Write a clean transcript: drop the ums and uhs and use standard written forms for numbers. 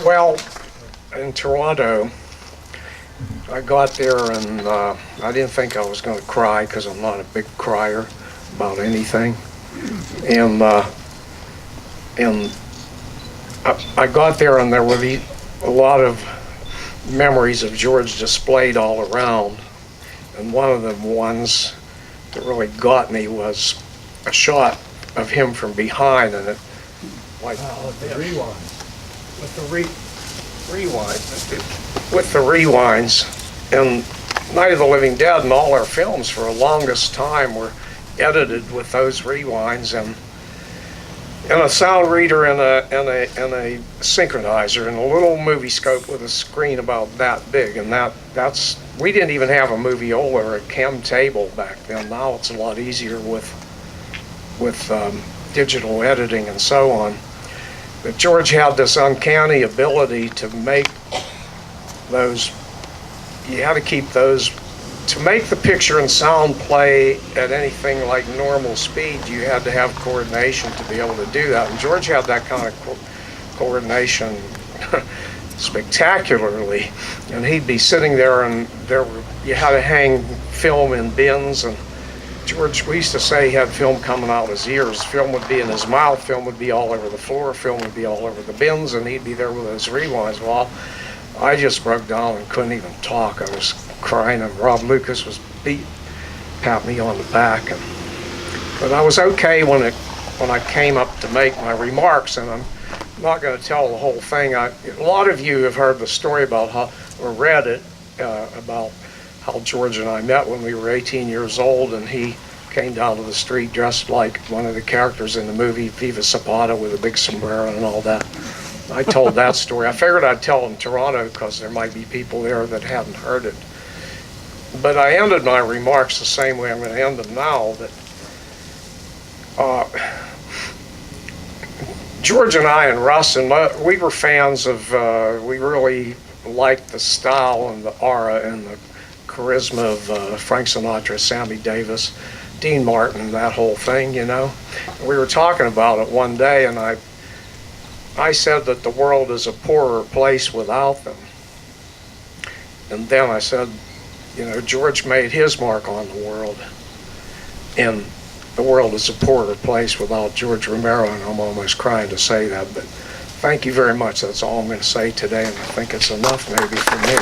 Well, in Toronto, I got there and I didn't think I was going to cry because I'm not a big crier about anything. And I got there and there were a lot of memories of George displayed all around. And one of the ones that really got me was a shot of him from behind, and it like The rewind. with the with the rewinds. And Night of the Living Dead and all our films for the longest time were edited with those rewinds and a sound reader and a synchronizer and a little movie scope with a screen about that big. And that's we didn't even have a moviola or a chem table back then. Now it's a lot easier with digital editing and so on. But George had this uncanny ability to make those, you had to keep those, to make the picture and sound play at anything like normal speed, you had to have coordination to be able to do that. And George had that kind of coordination spectacularly. And he'd be sitting there and you had to hang film in bins, and George, we used to say he had film coming out of his ears. Film would be in his mouth, film would be all over the floor, film would be all over the bins, and he'd be there with his rewinds. Well, I just broke down and couldn't even talk. I was crying, and Rob Lucas was pat me on the back. But I was okay when I came up to make my remarks, and I'm not going to tell the whole thing. A lot of you have heard the story about how, or read it, about how George and I met when we were 18 years old, and he came down to the street dressed like one of the characters in the movie Viva Zapata with a big sombrero and all that. I told that story. I figured I'd tell in Toronto because there might be people there that hadn't heard it. But I ended my remarks the same way I'm going to end them now, that George and I and Russ, and we were fans of, we really liked the style and the aura and the charisma of Frank Sinatra, Sammy Davis, Dean Martin, that whole thing, you know. We were talking about it one day, and I said that the world is a poorer place without them. And then I said, you know, George made his mark on the world, and the world is a poorer place without George Romero, and I'm almost crying to say that, but thank you very much. That's all I'm going to say today, and I think it's enough maybe for me.